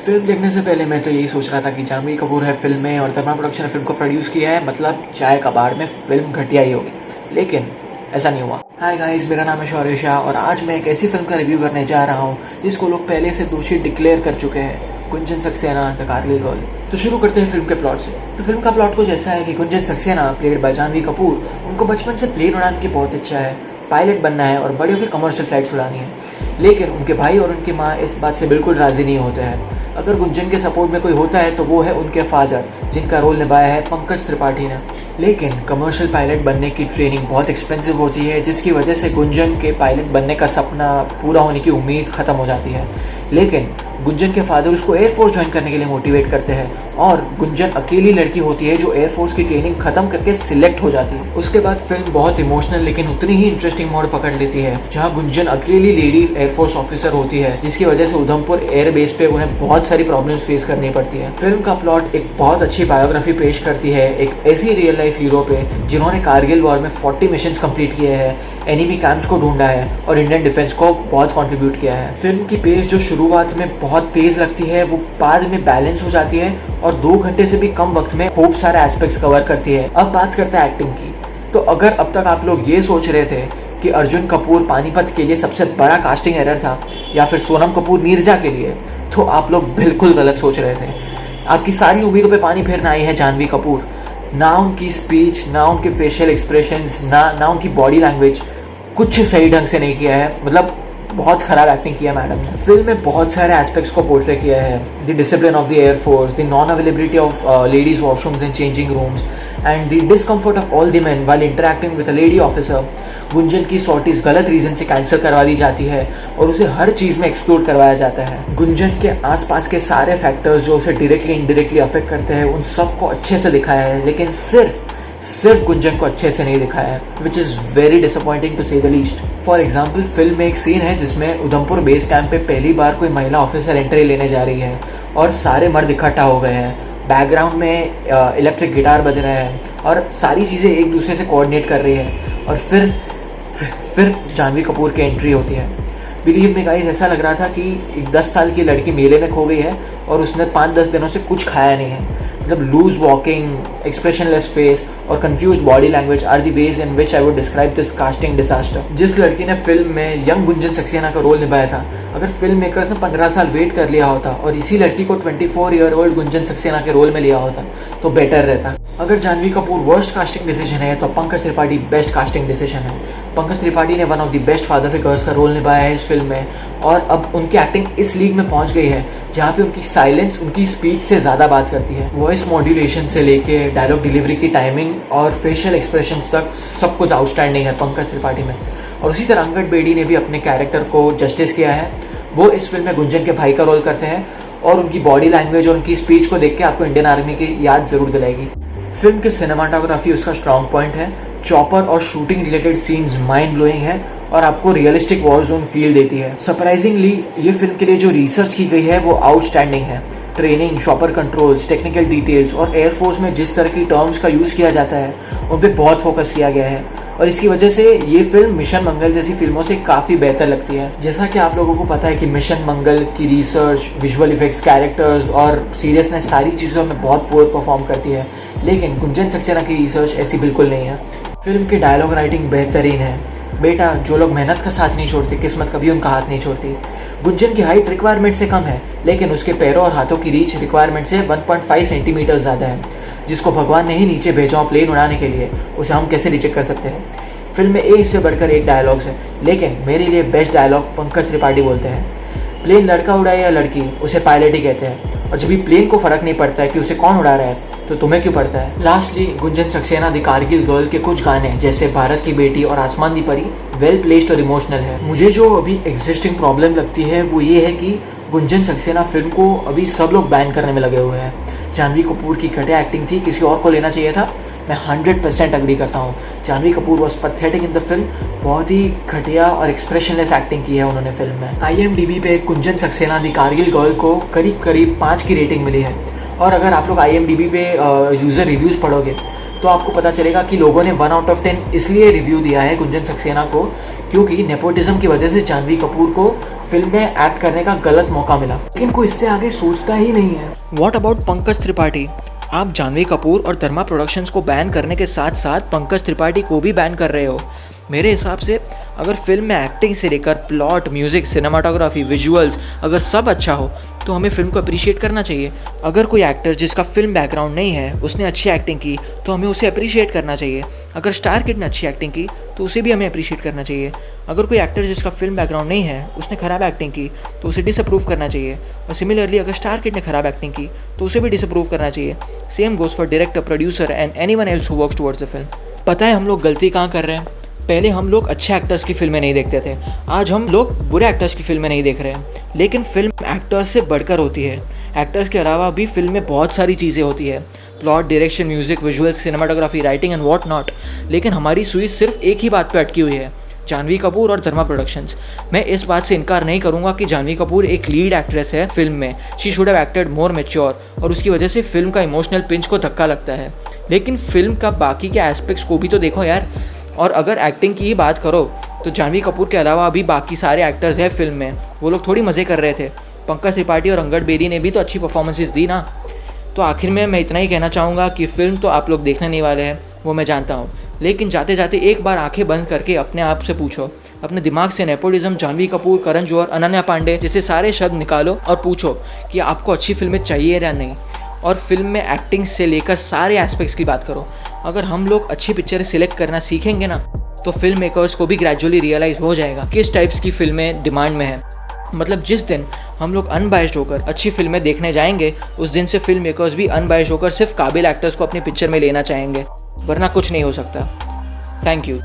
Film देखने से पहले मैं तो यही सोच रहा था कि जानवी कपूर है फिल्म में और धर्मा प्रोडक्शन ने फिल्म को प्रोड्यूस किया है, मतलब चाय कबाड़ में फिल्म घटिया ही होगी, लेकिन ऐसा नहीं हुआ। हाय गाइस, मेरा नाम है शौर्य शाह और आज मैं एक ऐसी फिल्म का रिव्यू करने जा रहा हूँ जिसको लोग पहले से दोषी डिक्लेयर कर चुके हैं, गुंजन सक्सेना द कारगिल गर्ल। तो शुरू करते हैं फिल्म के प्लॉट से। तो फिल्म का प्लॉट कुछ ऐसा है कि गुंजन सक्सेना प्लेड बाय जानवी कपूर, उनको बचपन से प्लेन उड़ाने की बहुत इच्छा है, पायलट बनना है और बड़ी होकर कमर्शियल फ्लाइट्स उड़ानी है। लेकिन उनके भाई और उनकी माँ इस बात से बिल्कुल राजी नहीं होते हैं। अगर गुंजन के सपोर्ट में कोई होता है तो वो है उनके फादर, जिनका रोल निभाया है पंकज त्रिपाठी ने। लेकिन कमर्शियल पायलट बनने की ट्रेनिंग बहुत एक्सपेंसिव होती है, जिसकी वजह से गुंजन के पायलट बनने का सपना पूरा होने की उम्मीद खत्म हो जाती है। लेकिन गुंजन के फादर उसको एयरफोर्स ज्वाइन करने के लिए मोटिवेट करते हैं और गुंजन अकेली लड़की होती है जो एयरफोर्स की ट्रेनिंग खत्म करके सिलेक्ट हो जाती है। उसके बाद फिल्म बहुत इमोशनल लेकिन उतनी ही इंटरेस्टिंग मोड़ पकड़ लेती है, जहां गुंजन अकेली लेडी एयरफोर्स ऑफिसर होती है, जिसकी वजह से उधमपुर एयर बेस पे उन्हें बहुत सारी प्रॉब्लम्स फेस करनी पड़ती है। फिल्म का प्लॉट एक बहुत अच्छी बायोग्राफी पेश करती है एक ऐसी रियल लाइफ हीरो पे जिन्होंने कारगिल वॉर में 40 मिशंस कंप्लीट किए हैं, एनिमी कैंप्स को ढूंढा है और इंडियन डिफेंस को बहुत कंट्रीब्यूट किया है। फिल्म की पेस जो शुरुआत में बहुत तेज लगती है वो बाद में बैलेंस हो जाती है और 2 घंटे से भी कम वक्त में खूब सारे एस्पेक्ट्स कवर करती है। अब बात करते हैं एक्टिंग की। तो अगर अब तक आप लोग ये सोच रहे थे कि अर्जुन कपूर पानीपत के लिए सबसे बड़ा कास्टिंग एरर था या फिर सोनम कपूर नीरजा के लिए, तो आप लोग बिल्कुल गलत सोच रहे थे। आपकी सारी उम्मीदों पे पानी फेरना आई है जानवी कपूर। ना उनकी स्पीच, ना उनके फेशियल एक्सप्रेशंस, ना उनकी बॉडी लैंग्वेज, कुछ सही ढंग से नहीं किया है। मतलब बहुत खराब एक्टिंग किया मैडम ने। फिल्म में बहुत सारे एस्पेक्ट्स को पोर्ट्रे किया है, the discipline of the air force, the non availability of ladies washrooms and changing rooms and the discomfort of all the main while interacting with a lady officer. Gunjan की sorties गलत reason से cancel करवा दी जाती है और उसे हर चीज में एक्सक्लूड करवाया जाता है। गुंजन के आसपास के सारे फैक्टर्स जो उसे डायरेक्टली इनडायरेक्टली अफेक्ट करते हैं उन सबको अच्छे से दिखाया है, लेकिन सिर्फ गुंजन को अच्छे से नहीं दिखाया है, which is very disappointing to say the least. For example, film में एक सीन है जिसमें उधमपुर बेस कैंप पे पहली बार कोई महिला ऑफिसर एंट्री लेने जा रही है और सारे मर्द इकट्ठा हो गए हैं। बैकग्राउंड में इलेक्ट्रिक गिटार बज रहा है और सारी चीज़ें एक दूसरे से कोऑर्डिनेट कर रही है और फिर जानवी कपूर की एंट्री होती है। बिलीव में गाइस, ऐसा लग रहा था कि एक 10 साल की लड़की मेले में खो गई है और उसने 5-10 दिनों से कुछ खाया नहीं है। मतलब लूज वॉकिंग, एक्सप्रेशनलेस फेस और confused body language are the ways in which I would describe this casting disaster. जिस लड़की ने फिल्म में यंग गुंजन सक्सेना का रोल निभाया था, अगर फिल्म मेकर्स ने 15 साल वेट कर लिया होता और इसी लड़की को 24 ईयर ओल्ड गुंजन सक्सेना के रोल में लिया होता तो बेटर रहता। अगर Janhvi Kapoor worst casting decision है तो Pankaj Tripathi best casting decision है। पंकज त्रिपाठी ने one of the best father figures का रोल निभाया है इस फिल्म में और अब उनकी एक्टिंग इस लीग में पहुंच गई है जहाँ पे उनकी साइलेंस उनकी स्पीच से ज़्यादा बात करती है। वॉइस मॉड्यूलेशन से लेके डायलॉग डिलीवरी की टाइमिंग और फेशियल एक्सप्रेशन तक सब कुछ आउटस्टैंडिंग है पंकज त्रिपाठी में। और उसी तरह अंगद बेदी ने भी अपने कैरेक्टर को जस्टिस किया है। वो इस फिल्म में गुंजन के भाई का रोल करते हैं और उनकी बॉडी लैंग्वेज और उनकी स्पीच को देख के आपको इंडियन आर्मी की याद जरूर दिलाएगी। फिल्म की सिनेमाटोग्राफी उसका स्ट्रॉन्ग पॉइंट है। चॉपर और shooting related scenes mind blowing है और आपको रियलिस्टिक वॉर जोन फील देती है। सरप्राइजिंगली ये फिल्म के लिए जो रिसर्च की गई है वो आउटस्टैंडिंग है। Training, shopper controls, technical details और एयरफोर्स में जिस तरह की टर्म्स का यूज़ किया जाता है उन पर बहुत फोकस किया गया है और इसकी वजह से ये फिल्म मिशन मंगल जैसी फिल्मों से काफ़ी बेहतर लगती है। जैसा कि आप लोगों को पता है कि मिशन मंगल की रिसर्च, विजुअल इफेक्ट्स, कैरेक्टर्स और सीरियसनेस सारी चीज़ों में बहुत पुअर परफॉर्म करती है, लेकिन गुंजन सक्सेना की रिसर्च ऐसी बिल्कुल नहीं है। फिल्म की डायलॉग राइटिंग बेहतरीन है। बेटा, जो लोग मेहनत का साथ नहीं छोड़ते किस्मत कभी उनका हाथ नहीं छोड़ती। गुंजन की हाइट रिक्वायरमेंट से कम है, लेकिन उसके पैरों और हाथों की रीच रिक्वायरमेंट से 1.5 सेंटीमीटर ज़्यादा है, जिसको भगवान ने ही नीचे भेजा हो प्लेन उड़ाने के लिए, उसे हम कैसे रिजेक्ट कर सकते हैं। फिल्म में एक से बढ़कर एक डायलॉग्स है, लेकिन मेरे लिए बेस्ट डायलॉग पंकज त्रिपाठी बोलते हैं। प्लेन लड़का उड़ाए या लड़की, उसे पायलट ही कहते हैं और जब भी प्लेन को फर्क नहीं पड़ता है कि उसे कौन उड़ा रहा है तो तुम्हें क्यों पड़ता है। Lastly Gunjan Saxena the Kargil girl के कुछ गाने जैसे भारत की बेटी और आसमान दी परी वेल प्लेस्ड और इमोशनल है। मुझे जो अभी एग्जिस्टिंग प्रॉब्लम लगती है वो ये है कि गुंजन सक्सेना फिल्म को अभी सब लोग बैन करने में लगे हुए हैं। जानवी कपूर की घटिया एक्टिंग थी, किसी और को लेना चाहिए था। मैं 100% अग्री करता हूँ। Janhvi Kapoor was pathetic in the film. बहुत ही घटिया और एक्सप्रेशनलेस एक्टिंग की है उन्होंने फिल्म में। IMDb पे गुंजन सक्सेना दी कारगिल गर्ल को करीब 5 की रेटिंग मिली है और अगर आप लोग IMDb पे यूज़र रिव्यूज़ पढ़ोगे तो आपको पता चलेगा कि लोगों ने 1 आउट ऑफ 10 इसलिए रिव्यू दिया है गुंजन सक्सेना को क्योंकि नेपोटिज्म की वजह से जानवी कपूर को फिल्म में एक्ट करने का गलत मौका मिला, लेकिन कोई इससे आगे सोचता ही नहीं है। What about Pankaj Tripathi? आप जानवी कपूर और धर्मा प्रोडक्शंस को बैन करने के साथ साथ पंकज त्रिपाठी को भी बैन कर रहे हो। मेरे हिसाब से अगर फिल्म में एक्टिंग से लेकर प्लॉट, म्यूज़िक, सिनेमाटोग्राफी, विजुअल्स अगर सब अच्छा हो तो हमें फिल्म को अप्रिशिएट करना चाहिए। अगर कोई एक्टर जिसका फिल्म बैकग्राउंड नहीं है उसने अच्छी एक्टिंग की तो हमें उसे अप्रिशिएट करना चाहिए। अगर स्टार किड ने अच्छी एक्टिंग की तो उसे भी हमें अप्रिशिएट करना चाहिए। अगर कोई एक्टर जिसका फिल्म बैकग्राउंड नहीं है उसने ख़राब एक्टिंग की तो उसे डिसअप्रूव करना चाहिए। और सिमिलरली अगर स्टार किड ने ख़राब एक्टिंग की तो उसे भी डिसअप्रूव करना चाहिए। Same goes for director, producer and anyone else who works towards the film. पता है हम लोग गलती कहाँ कर रहे हैं? पहले हम लोग अच्छे एक्टर्स की फिल्में नहीं देखते थे, आज हम लोग बुरे एक्टर्स की फिल्में नहीं देख रहे हैं। लेकिन फिल्म एक्टर्स से बढ़कर होती है। एक्टर्स के अलावा भी फिल्म में बहुत सारी चीज़ें होती है, plot, direction, music, visuals, cinematography, writing and what not. लेकिन हमारी सुई सिर्फ एक ही बात पर अटकी हुई है, जानवी कपूर और धर्मा प्रोडक्शंस। मैं इस बात से इनकार नहीं करूंगा कि जानवी कपूर एक लीड एक्ट्रेस है फिल्म में। She should have acted more mature और उसकी वजह से फिल्म का इमोशनल पिंच को धक्का लगता है। लेकिन फिल्म का बाकी के एस्पेक्ट्स को भी तो देखो यार। और अगर एक्टिंग की ही बात करो तो जानवी कपूर के अलावा अभी बाकी सारे एक्टर्स हैं फिल्म में, वो लोग थोड़ी मज़े कर रहे थे। पंकज त्रिपाठी और अंगद बेदी ने भी तो अच्छी परफॉर्मेंसेस दी ना। तो आखिर में मैं इतना ही कहना चाहूँगा कि फ़िल्म तो आप लोग देखने नहीं वाले हैं, वो मैं जानता हूँ। लेकिन जाते जाते एक बार आंखें बंद करके अपने आप से पूछो, अपने दिमाग से नेपोटिज्म, जानवी कपूर, करण जौहर, अनन्या पांडे जैसे सारे शब्द निकालो और पूछो कि आपको अच्छी फिल्में चाहिए या नहीं। और फिल्म में एक्टिंग से लेकर सारे एस्पेक्ट्स की बात करो। अगर हम लोग अच्छी पिक्चर सिलेक्ट करना सीखेंगे ना तो फिल्म मेकर्स को भी ग्रेजुअली रियलाइज़ हो जाएगा किस टाइप्स की फिल्में डिमांड में हैं। मतलब जिस दिन हम लोग अनबायस्ड होकर अच्छी फिल्में देखने जाएंगे उस दिन से फिल्म मेकर्स भी अनबायस्ड होकर सिर्फ काबिल एक्टर्स को अपनी पिक्चर में लेना चाहेंगे, वरना कुछ नहीं हो सकता। Thank you.